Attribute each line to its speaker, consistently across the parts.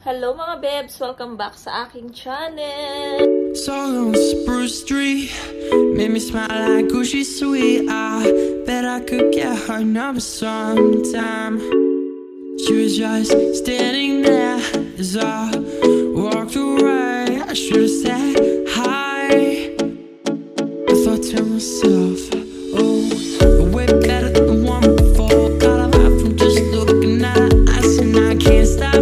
Speaker 1: Hello mga bebs! Welcome back sa aking channel!
Speaker 2: Song on Spruce Street made me smile like Gucci sweet. I bet I could get her number sometime. She was just standing there as I walked away. I should have said hi. I thought to myself, oh, way better than the one before. Got a vibe from just looking at her eyes, and I can't stop.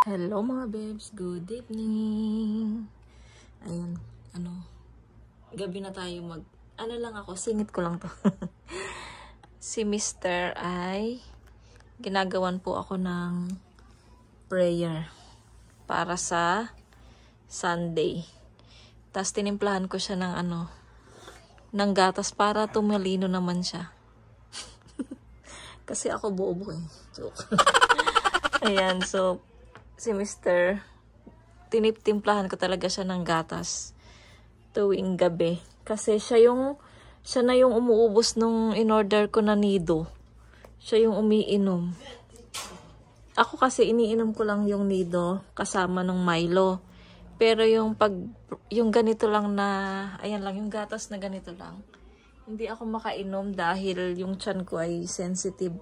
Speaker 1: Hello mga bebs, good evening. Ayun, gabi na tayo lang ako, singit ko lang to. Si Mr. ay ginagawan po ako ng prayer para sa Sunday. Tapos tinimplahan ko siya ng gatas para tumalino naman siya. Kasi ako bobo eh. Joke. Ayan, so si Mr. tinimplahan ko talaga siya ng gatas tuwing gabi. Kasi siya na yung umuubos nung in-order ko na nido. Siya yung umiinom. Ako kasi iniinom ko lang yung nido kasama ng Milo. Pero yung ganito lang na, ayan lang, yung gatas na ganito lang, hindi ako makainom dahil yung tiyan ko ay sensitive.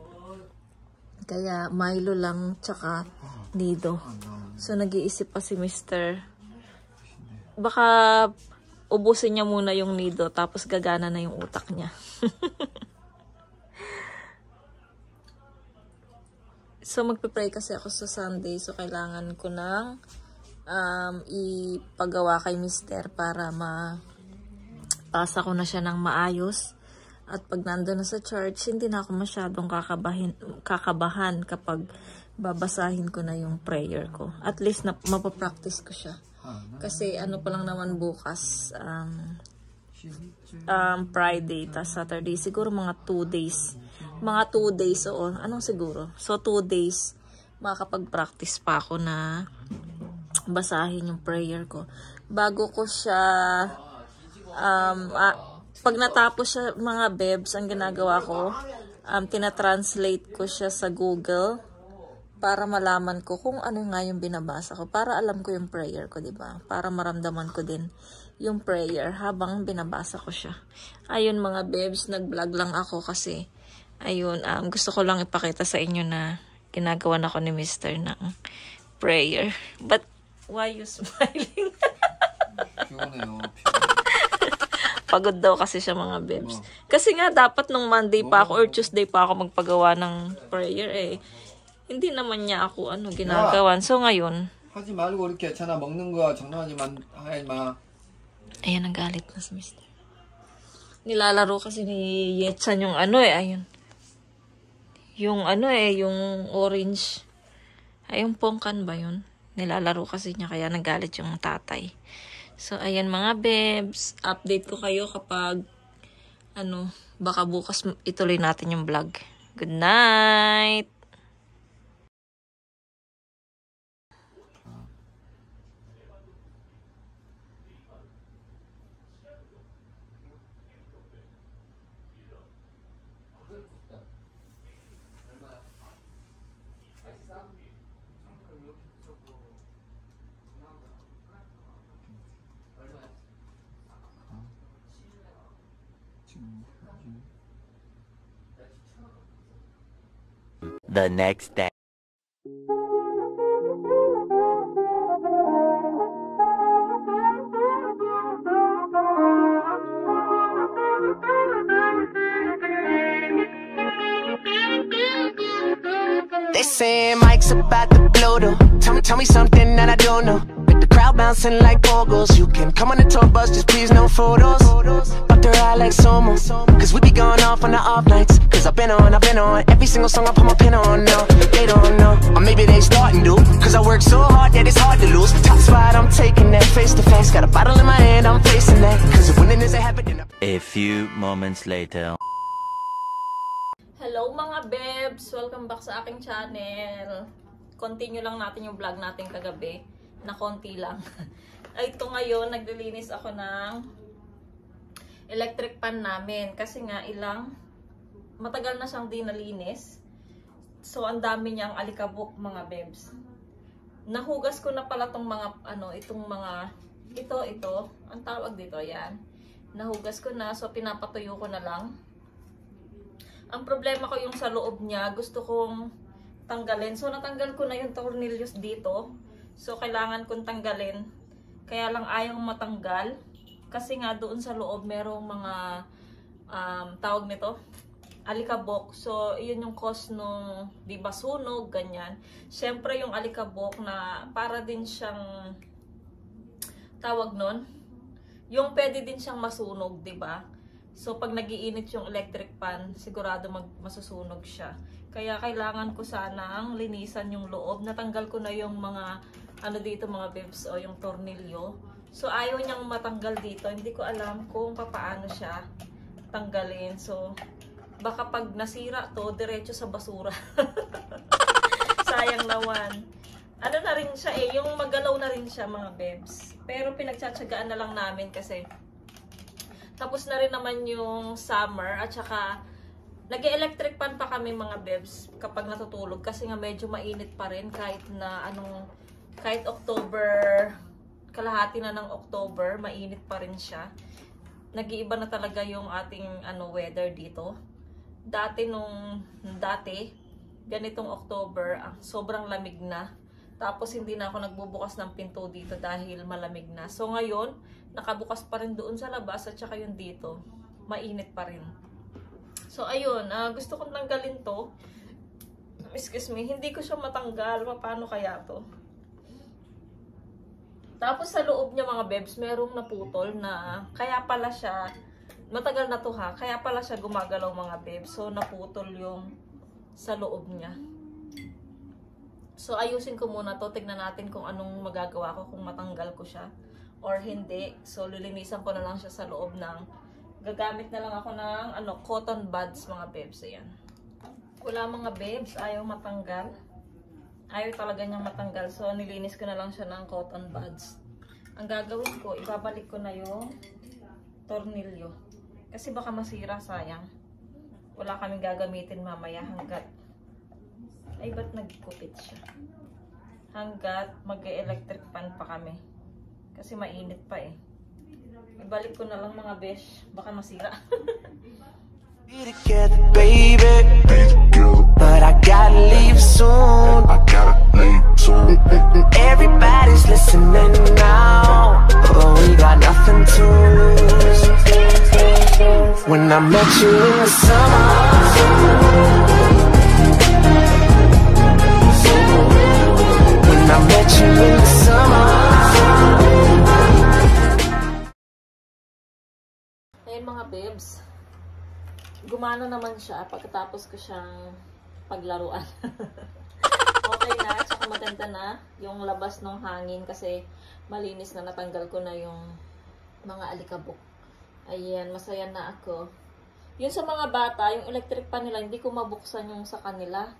Speaker 1: Kaya Milo lang tsaka nido. So nag-iisip pa si Mr. Baka ubusin niya muna yung nido tapos gagana na yung utak niya. So magpe-pray kasi ako sa Sunday, so kailangan ko nang ipagawa kay Mr. para mapasa ko na siya ng maayos. At pag nandun na sa church, hindi na ako masyadong kakabahan kapag babasahin ko na yung prayer ko. At least mapapractice ko siya. Kasi pa lang naman bukas, Friday, tas Saturday, siguro mga 2 days. Mga 2 days, oo. Anong siguro? So 2 days, makakapag-practice pa ako na basahin yung prayer ko. Bago ko siya, pag natapos siya mga bebs, ang ginagawa ko, tinatranslate ko siya sa Google para malaman ko kung ano nga yung binabasa ko. Para alam ko yung prayer ko, diba? Para maramdaman ko din yung prayer habang binabasa ko siya. Ayun mga bebs, nag-vlog lang ako kasi, ayun, gusto ko lang ipakita sa inyo na ginagawa na ako ni Mr. ng prayer. But, why you smiling? Pagod daw kasi siya mga bebs. Kasi nga dapat nung Monday pa ako or Tuesday pa ako magpagawa ng prayer eh. Hindi naman niya ako ginagawan. So ngayon,
Speaker 3: 하지 말고 이렇게 전화 먹는 거 장난하지 마.
Speaker 1: Ayan, nagalit na si Mr. Nilalaro kasi ni Yetsan yung ayun. Yung yung orange. Ay, yung pongkan ba yun? Nilalaro kasi niya kaya nagalit yung tatay. So, ayan mga bebs, update ko kayo kapag, baka bukas ituloy natin yung vlog. Good night!
Speaker 4: The next day.
Speaker 2: They say Mike's about to blow though. Tell me something that I don't know. With the crowd bouncing like bogles, you can come on the tour bus, just please no photos. But they're all like Somo, cause we be going off on the off nights. Cause I've been on every single song I put my pin on. No, they don't know, or maybe they starting to. Cause I work so hard that it's hard to lose. Top spot, I'm taking that face to face. Got a bottle in my hand, I'm facing that. Cause if winning is a habit, then
Speaker 4: A few moments later.
Speaker 1: Hello mga bebs! Welcome back sa aking channel. continue lang natin yung vlog natin kagabi, na konti lang. Ay, ito ngayon, naglilinis ako ng electric pan namin. Kasi nga, matagal na siyang dinalinis. So, ang dami niyang alikabok, mga bebs. Nahugas ko na pala tong mga, ito, ang tawag dito, yan. Nahugas ko na, so pinapatuyo ko na lang. Ang problema ko yung sa loob niya, gusto kong tanggalin. So, natanggal ko na yung tornillos dito. So, kailangan kong tanggalin. Kaya lang ayaw matanggal. Kasi nga, doon sa loob, merong mga, tawag nito, alikabok. So, yun yung cause nung, di ba, sunog, ganyan. Siyempre, yung alikabok na para din siyang, tawag nun, yung pwede din siyang masunog, di ba? So, pag nagiinit yung electric pan, sigurado masusunog siya. Kaya, kailangan ko sanang linisan yung loob. Natanggal ko na yung mga, dito mga bebs, o yung tornilyo. So, ayaw niyang matanggal dito. Hindi ko alam kung paano siya tanggalin. So, baka pag nasira to, diretso sa basura. Sayang naman. Ano na rin siya yung magalaw na rin siya, mga bebs. Pero pinagtsatsagaan na lang namin kasi tapos na rin naman yung summer at saka nag-electric pan pa kami, mga bebs, kapag natutulog kasi nga medyo mainit pa rin kahit October, kalahati na ng October, mainit pa rin siya. Nag-iiba na talaga yung ating weather dito. Dati, ganitong October, sobrang lamig na. Tapos, hindi na ako nagbubukas ng pinto dito dahil malamig na. So, ngayon, nakabukas pa rin doon sa labas at saka yung dito, mainit pa rin. So, ayun, gusto kong tanggalin to. Excuse me, hindi ko siya matanggal. Paano kaya to? Tapos, sa loob niya, mga bebs, merong naputol na, kaya pala siya, matagal na to ha. Kaya pala siya gumagalaw, mga babe. So, naputol yung sa loob niya. So, ayusin ko muna to. Tignan natin kung anong magagawa ko kung matanggal ko siya or hindi. So, lilinisan ko na lang siya sa loob ng, gagamit na lang ako ng cotton buds, mga babes. Ayan. Wala, mga babes. Ayaw matanggal. Ayaw talaga niyang matanggal. So, nilinis ko na lang siya ng cotton buds. Ang gagawin ko, ibabalik ko na yung tornilyo. Kasi baka masira, sayang. Wala kaming gagamitin mamaya hanggat. Ay, ba't nagkupit siya? Hanggat mag-electric pan pa kami. Kasi mainit pa eh. Ibalik ko na lang, mga besh. Baka masira.
Speaker 2: Be together, baby. But I gotta leave soon. Everybody's listening now. But we got nothing to lose. When I met you in the summer. When I met you in the summer.
Speaker 1: Ayun, mga babes. Gumana naman siya pagkatapos ko siyang paglaruan. Okay na, tsaka maganda na yung labas ng hangin kasi malinis na, natanggal ko na yung mga alikabok. Ayan, masaya na ako. Yun sa mga bata, yung electric pan nila, hindi ko mabuksan yung sa kanila.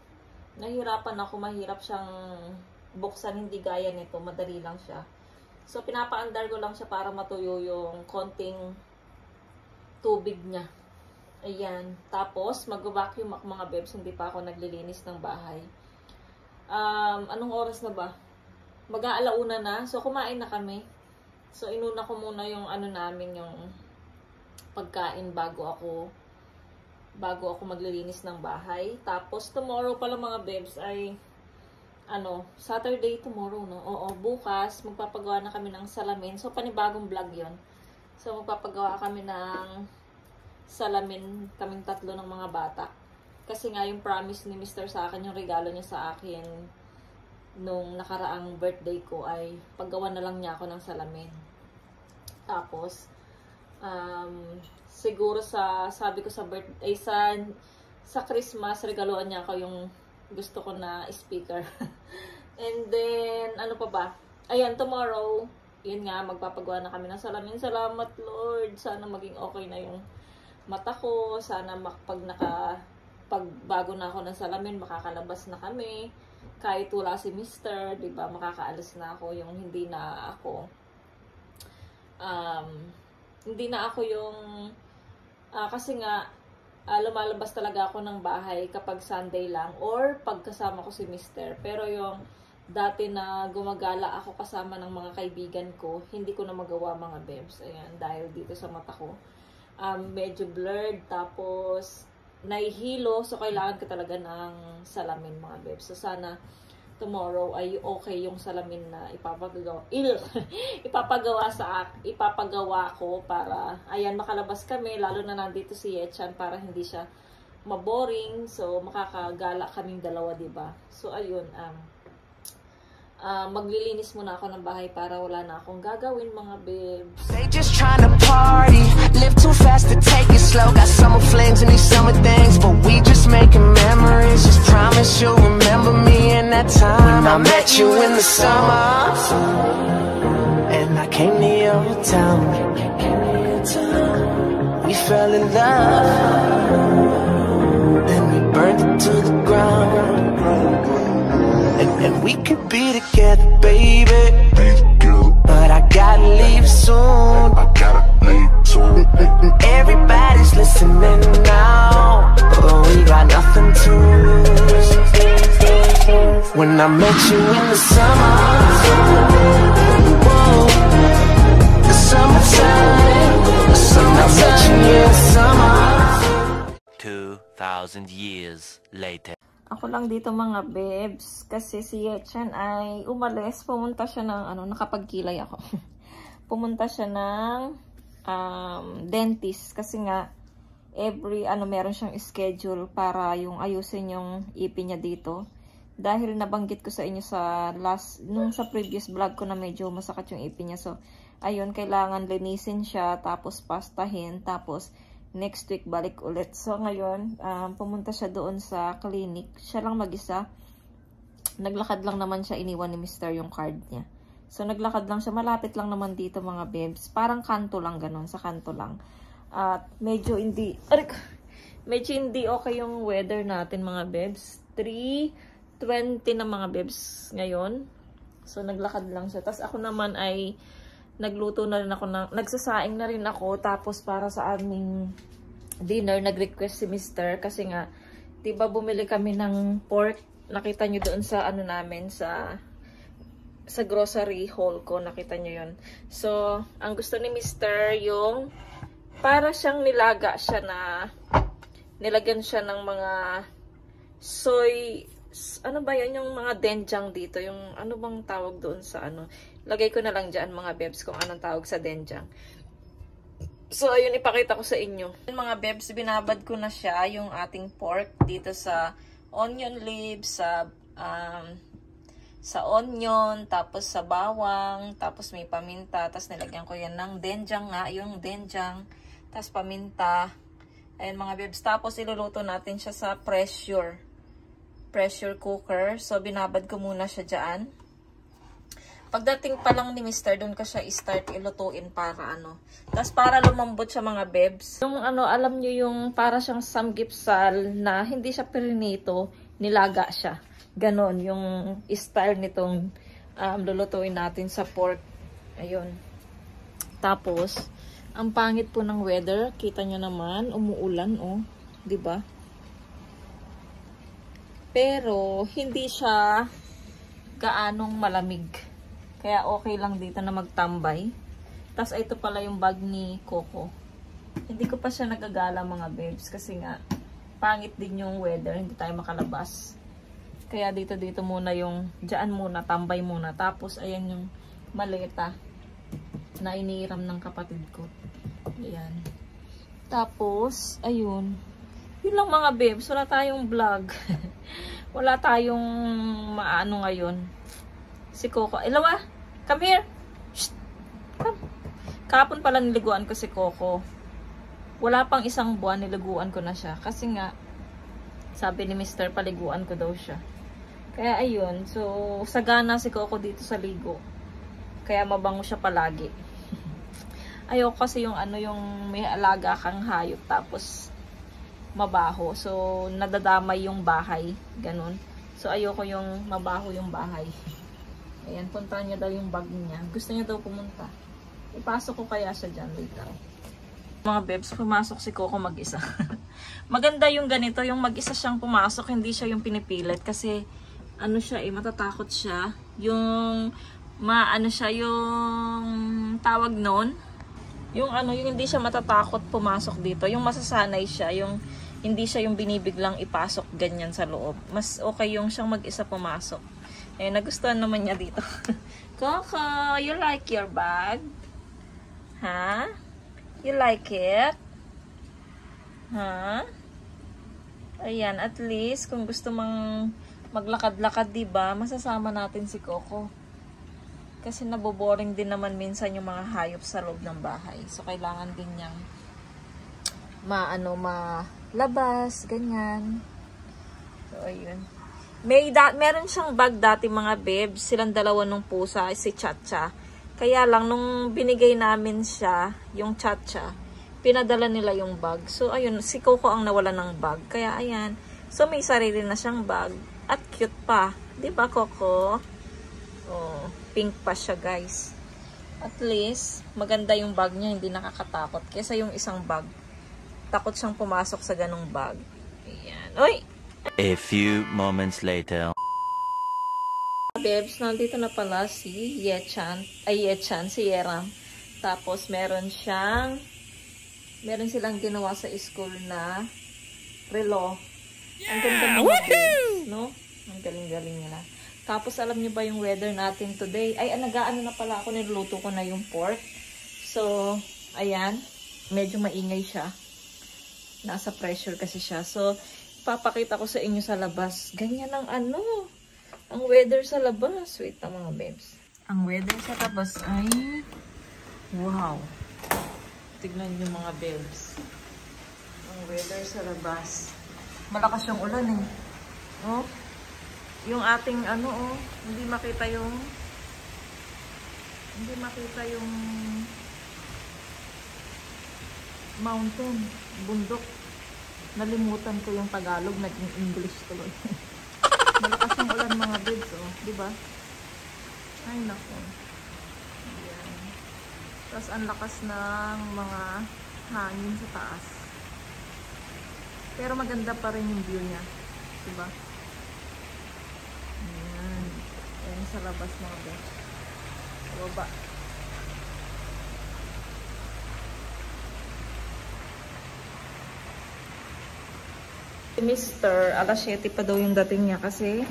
Speaker 1: Nahirapan ako, mahirap siyang buksan, hindi gaya nito, madali lang siya. So, pinapaandar ko lang siya para matuyo yung konting tubig niya. Ayan. Tapos, mag-vacuum ako, mga babes, hindi pa ako naglilinis ng bahay. Anong oras na ba? Mag-aalauna na. So, kumain na kami. So, inuna ko muna yung namin, yung pagkain bago ako maglilinis ng bahay. Tapos, tomorrow pala, mga babes, ay Saturday tomorrow, no? Oo, bukas, magpapagawa na kami ng salamin. So, panibagong vlog yon. So, magpapagawa kami ng salamin, kaming tatlo ng mga bata. Kasi nga, yung promise ni Mr. sa akin, yung regalo niya sa akin nung nakaraang birthday ko ay paggawa na lang niya ako ng salamin. Tapos, siguro sabi ko sa birthday, sa Christmas, regaluan niya ako yung gusto ko na speaker. And then, ano pa ba? Ayan, tomorrow, yun nga, magpapagawa na kami ng salamin. Salamat, Lord. Sana maging okay na yung mata ko. Sana pag bago na ako ng salamin, makakalabas na kami. kahit wala si Mr., di ba, makakaalis na ako, yung hindi na ako yung kasi nga lumalabas talaga ako ng bahay kapag Sunday lang or pagkasama ko si Mr. Pero yung dati na gumagala ako kasama ng mga kaibigan ko, hindi ko na magawa mga bebs. Ayan, dahil dito sa mata ko medyo blurred, tapos nahihilo, so kailangan ko talaga ng salamin mga bebs. So sana tomorrow ay okay yung salamin na ipapagawa ko para ayan makalabas kami, lalo na nandito si Yechan para hindi siya maboring. So makakagala kaming dalawa, diba? So ayun, maglilinis muna ako ng bahay para wala na akong gagawin mga bebs.
Speaker 5: They just trying to party, live too fast to take it slow. Got summer flings and these summer things, but we just making memories. Just promise you'll remember me in that time I met you in the summer, and I came to your town. We fell in love, then we burned it to the ground. And we could be together, baby, but I gotta leave soon. Everybody's listening now, but we got nothing to lose. When I met you in the summer, whoa, the summertime, when I met you in the summer.
Speaker 4: 2,000 years later.
Speaker 1: Ako lang dito mga bebs, kasi si Yechan ay umalis, pumunta siya ng, nakapagkilay ako. Pumunta siya ng dentist, kasi nga, meron siyang schedule para yung ayusin yung ipin niya dito. Dahil nabanggit ko sa inyo sa sa previous vlog ko na medyo masakit yung ipin niya. So, ayun, kailangan linisin siya, tapos pastahin, tapos next week balik ulit. So ngayon, pumunta siya doon sa clinic. Siya lang mag-isa. Naglakad lang naman siya, iniwan ni Mr. yung card niya. So naglakad lang siya, malapit lang naman dito mga bebs. Parang kanto lang ganun, sa kanto lang. At medyo hindi okay yung weather natin mga bebs. 3:20 na mga bebs ngayon. So naglakad lang siya. Tapos ako naman ay nagluto na rin ako, nagsasaing na rin ako, tapos para sa aming dinner, nag-request si Mr. Kasi nga, diba bumili kami ng pork, nakita nyo doon sa namin, sa grocery haul ko, nakita nyo yun. So, ang gusto ni Mr. yung, para siyang nilaga siya na, nilagyan siya ng mga soy, ba yun, yung mga denjang dito, yung bang tawag doon sa lagay ko na lang dyan mga bebs kung anong tawag sa denjang. So ayun, ipakita ko sa inyo. Mga bebs, binabad ko na siya yung ating pork dito sa onion leaves, sa onion, tapos sa bawang, tapos may paminta, tapos nilagyan ko yan ng denjang nga, yung denjang, tapos paminta. Ayun mga bebs, tapos iluluto natin siya sa pressure cooker. So binabad ko muna siya dyan. Pagdating pa lang ni Mr. doon ko siya i-start ilutuin para Tapos para lumambot siya mga bebs. Yung alam nyo yung para siyang samgipsal na hindi siya perinito, nilaga siya. Ganon yung style nitong lulutuin natin sa pork. Ayun. Tapos, ang pangit po ng weather. Kita nyo naman, umuulan diba? Pero, hindi siya gaanong malamig. Kaya okay lang dito na magtambay. Tapos ito pala yung bag ni Coco. Hindi ko pa siya nagagala mga bebs. Kasi nga, pangit din yung weather. Hindi tayo makalabas. Kaya dito muna yung, dyan muna, tambay muna. Tapos ayan yung maleta na iniram ng kapatid ko. Ayan. Tapos, ayun. Yun lang mga bebs. Wala tayong vlog. Wala tayong maano ngayon. Si Coco. Ilawa, come here. Shh. Come. Kahapon pala niliguan ko si Coco. Wala pang 1 buwan niliguan ko na siya. Kasi nga, sabi ni Mr. paliguan ko daw siya. Kaya ayun. So, sagana si Coco dito sa ligo. Kaya mabango siya palagi. Ayoko kasi yung yung may alaga kang hayop. Tapos, mabaho. So, nadadamay yung bahay. Ganun. So, ayoko yung mabaho yung bahay. Ayan, puntahan niya daw yung bag niya. Gusto niya daw pumunta. Ipasok ko kaya siya dyan later. Mga bebs, pumasok si Coco mag-isa. Maganda yung ganito, yung mag-isa siyang pumasok, hindi siya yung pinipilit. Kasi, ano siya matatakot siya. Yung, yung tawag nun. Yung hindi siya matatakot pumasok dito. Yung masasanay siya, yung hindi siya yung binibiglang ipasok ganyan sa loob. Mas okay yung siyang mag-isa pumasok. Eh, nagustuhan naman niya dito. Coco, you like your bag? Ha? You like it? Ha? Ayan, at least, kung gusto mang maglakad-lakad, diba, masasama natin si Coco. Kasi naboboring din naman minsan yung mga hayop sa loob ng bahay. So, kailangan din niyang malabas, ganyan. So, ayun. Meron siyang bag dati mga bebs. Silang dalawa nung pusa, si Chacha. Kaya lang, nung binigay namin siya, yung Chacha, pinadala nila yung bag. So, ayun, si Coco ang nawala ng bag. Kaya, ayan. So, may sarili na siyang bag. At cute pa. Diba, Coco? Oh, pink pa siya, guys. At least, maganda yung bag niya. Hindi nakakatakot. Kesa yung isang bag. Takot siyang pumasok sa ganong bag. Ayan. Uy!
Speaker 4: A few moments later.
Speaker 1: Bebs, nandito na pala si Yechan, si Yeram. Tapos meron silang ginawa sa school na relo. Ang ganda ng mga bebs, no? Ang galing-galing nila. Tapos alam niyo ba yung weather natin today? Ay, nag-aano na pala ako, niluluto ko na yung pork. So, ayan, medyo maingay siya. Nasa pressure kasi siya. So, papakita ko sa inyo sa labas. Ganyan ang ang weather sa labas. Wait na mga bebs. Ang weather sa labas ay wow. Tignan niyo mga bebs. Ang weather sa labas. Malakas yung ulan eh. Oh. Yung ating hindi makita yung mountain, bundok. Nalimutan ko yung Tagalog, naging English tuloy. Malakas yung ulan mga beds, di ba? Ay nako. Ayan. Tapos ang lakas ng mga hangin sa taas. Pero maganda pa rin yung view niya, di ba? Ayan. Ayan sa labas mga beds. Sa baba. Mr. alas 7 pa daw yung dating niya kasi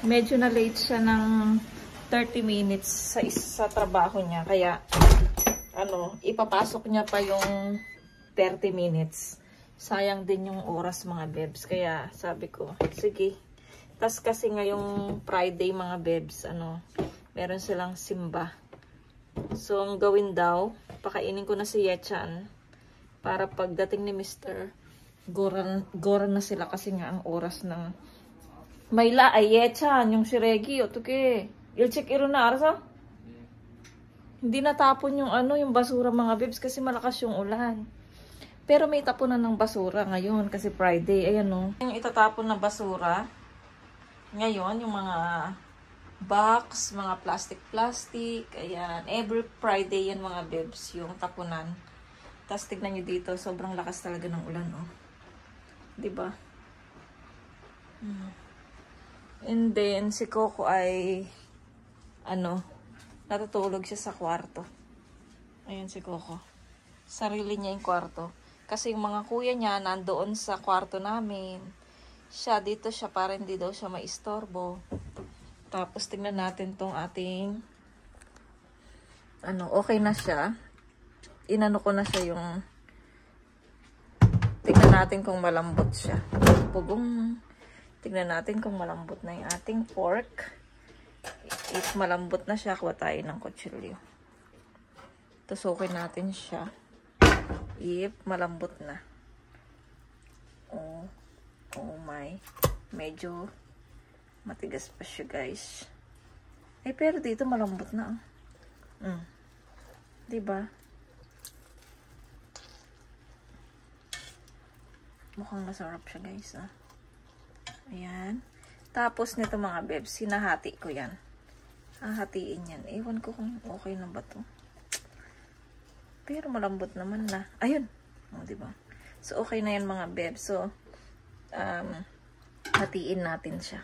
Speaker 1: medyo na late siya ng 30 minutes sa trabaho niya. Kaya, ipapasok niya pa yung 30 minutes. Sayang din yung oras mga bebs. Kaya, sabi ko, sige. Tas kasi ngayong Friday mga bebs, meron silang simba. So, ang gawin daw, pakainin ko na si Yechan para pagdating ni Mr. Goran na sila kasi nga ang oras ng Mayla ay Yechan, yung si Reggie, otuke. Il-check iro na, arasa? Hindi natapon yung yung basura mga bebs kasi malakas yung ulan. Pero may tapunan ng basura ngayon kasi Friday, ayan Yung itatapon na basura, ngayon, yung mga box, mga plastic, ayan. Every Friday yan mga bebs, yung tapunan. Tapos tignan nyo dito, sobrang lakas talaga ng ulan, Diba? And then, si Coco ay, natutulog siya sa kwarto. Ayan si Coco. Sarili niya yung kwarto. Kasi yung mga kuya niya, nandoon sa kwarto namin. Siya, dito siya, para hindi daw siya maistorbo. Tapos, tingnan natin tong ating, okay na siya. Inano ko na siya yung, tingnan natin kung malambot siya. Pugong. Tingnan natin kung malambot na yung ating pork. If malambot na siya, kuha tayo ng kutsilyo. Tusukin natin siya. If malambot na. Oh my. Medyo matigas pa siya, guys. Pero dito malambot na. Diba? Mukhang masarap siya, guys. Ayan. Tapos nito mga bebs, sinahati ko yan. Hahatiin yan. Ewan ko kung okay na ba to. Pero malambot naman na. Ayun. O, diba? So, okay na yan mga bebs. So, hatiin natin siya.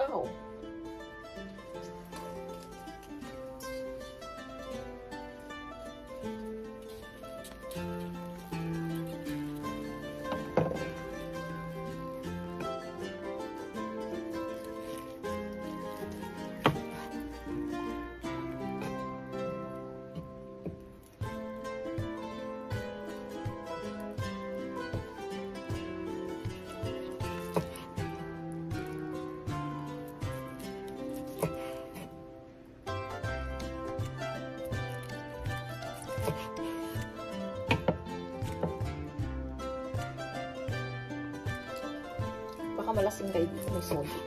Speaker 1: Oh. Baka malasing kayo dito may sobi.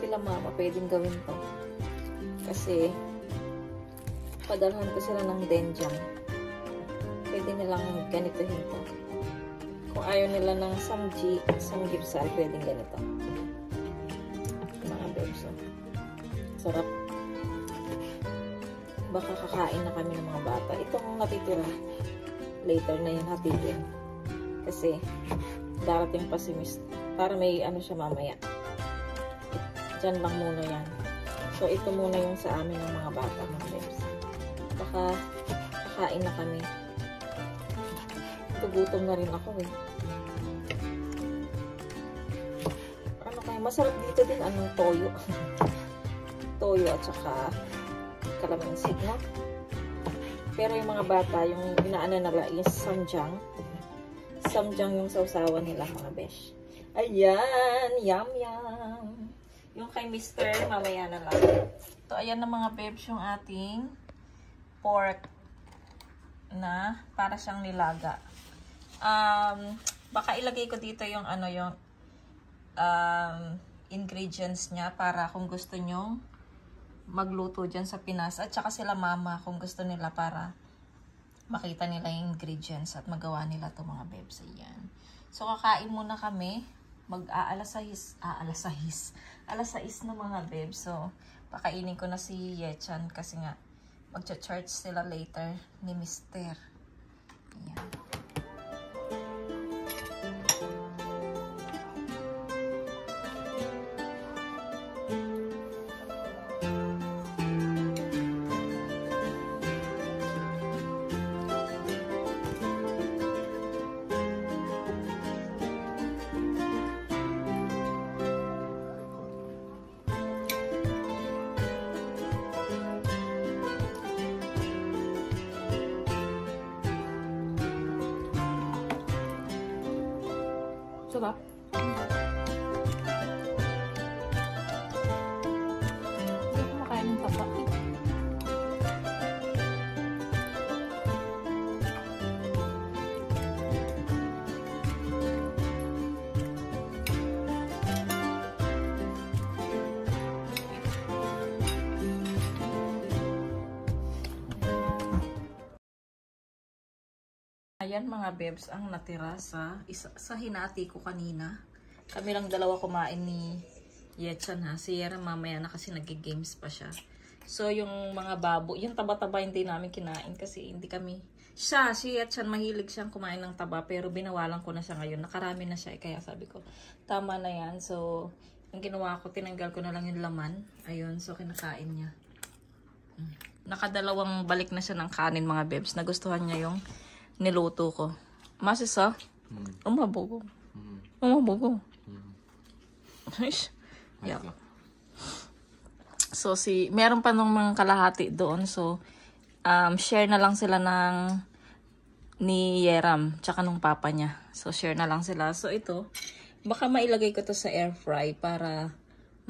Speaker 1: Sila mama, pwedeng gawin to. Kasi, padalhan ko sila ng denjang. Pwede nilang ganitohin to. Kung ayaw nila ng samgyeopsal, pwedeng ganito. Mga bebso. Sarap. Baka kakain na kami ng mga bata. Itong natitira, later na yung hatidin. Kasi, darating pa si Miss. Para may ano siya mamaya. Diyan lang muna yan. So, ito muna yung sa amin ng mga bata, mga bebs. Baka kakain na kami. Gutom na rin ako eh. Ano kaya? Masarap dito din anong toyo. Toyo at saka kalamansi, no? Pero yung mga bata, yung inaano nila is samjang. Samjang yung sausawan nila, mga besh. Ayan! Yum, yum! Yung kay Mr. mamaya na lang. So, ayan na mga bebs yung ating pork na para siyang nilaga. Baka ilagay ko dito yung ano yung ingredients niya para kung gusto nyo magluto dyan sa Pinas. At saka sila mama kung gusto nila para makita nila yung ingredients at magawa nila to mga bebs. Ayan. So, kakain muna kami. Mag-alas 6 na mga bebs. So, pakainin ko na si Yechan kasi nga magcha-charge sila later ni Mr. Ayan. Sarap. Hindi ko makain ng taba. Ayan mga bebs ang natira sa hinati ko kanina. Kami lang dalawa kumain ni Yechan ha. Si Yera mamaya na kasi nag-games pa siya. So yung mga babo, yung taba-taba hindi namin kinain kasi hindi kami. Si Yechan mahilig siyang kumain ng taba pero binawalan ko na siya ngayon. Nakarami na siya kaya sabi ko tama na yan. So ang ginawa ko, tinanggal ko na lang yung laman. Ayun, so kinakain niya. Nakadalawang balik na siya ng kanin mga bebs. Nagustuhan niya yung niluto ko. Masisa? Umabugo. Umabugo. Yeah. So, meron pa nung mga kalahati doon. So, share na lang sila ni Yeram, tsaka nung papa niya. So, share na lang sila. So, ito, baka mailagay ko to sa air fry para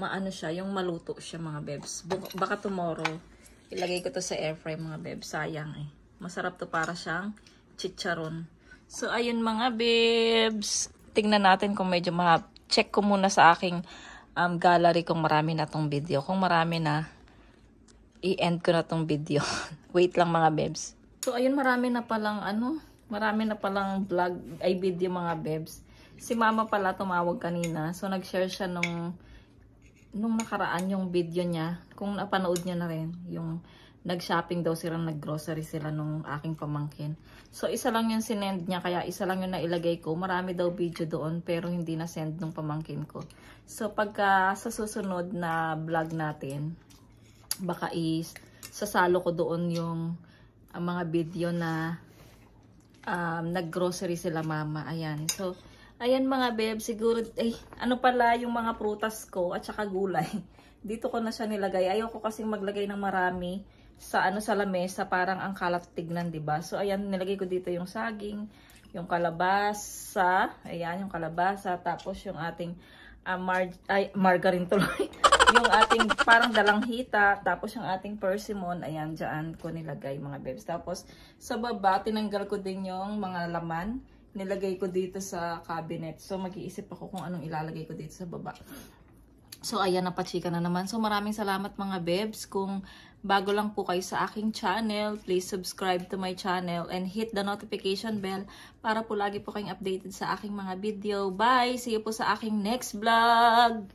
Speaker 1: maano siya, yung maluto siya mga bebs. Baka tomorrow, ilagay ko to sa air fry mga bebs. Sayang eh. Masarap to para siyang chicharon. So, ayun mga bebs. Tingnan natin kung medyo check ko muna sa aking gallery kung marami na tong video. Kung marami na, i-end ko na tong video. Wait lang mga bebs. So, ayun, marami na palang vlog, ay video mga bebs. Si mama pala tumawag kanina. So, nag-share siya nung nakaraan yung video niya. Kung napanood niya na rin, yung nag-shopping daw sila, nag-grocery sila nung aking pamangkin. So, isa lang yung sinend niya, kaya isa lang yung nailagay ko. Marami daw video doon, pero hindi na send nung pamangkin ko. So, pagka sa susunod na vlog natin, baka sasalo ko doon yung mga video na nag-grocery sila mama. Ayan. So, ayan mga beb, siguro, ano pala yung mga prutas ko at saka gulay. Dito ko na siya nilagay. Ayoko kasing maglagay ng marami sa lamesa, parang ang kalat tignan, 'di ba? So ayan, nilagay ko dito yung saging, yung kalabasa, ayan yung kalabasa, tapos yung ating margarine tuloy. Yung ating parang dalanghita, tapos yung ating persimmon, ayan diyan ko nilagay mga bebs. Tapos sa baba tinanggal ko din yung mga laman, nilagay ko dito sa cabinet. So mag-iisip ako kung anong ilalagay ko dito sa baba. So, ayan, napachika na naman. So, maraming salamat mga bebs. Kung bago lang po kayo sa aking channel, please subscribe to my channel and hit the notification bell para po lagi po kayong updated sa aking mga video. Bye! See you po sa aking next vlog!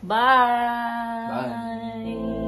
Speaker 1: Bye!
Speaker 3: Bye!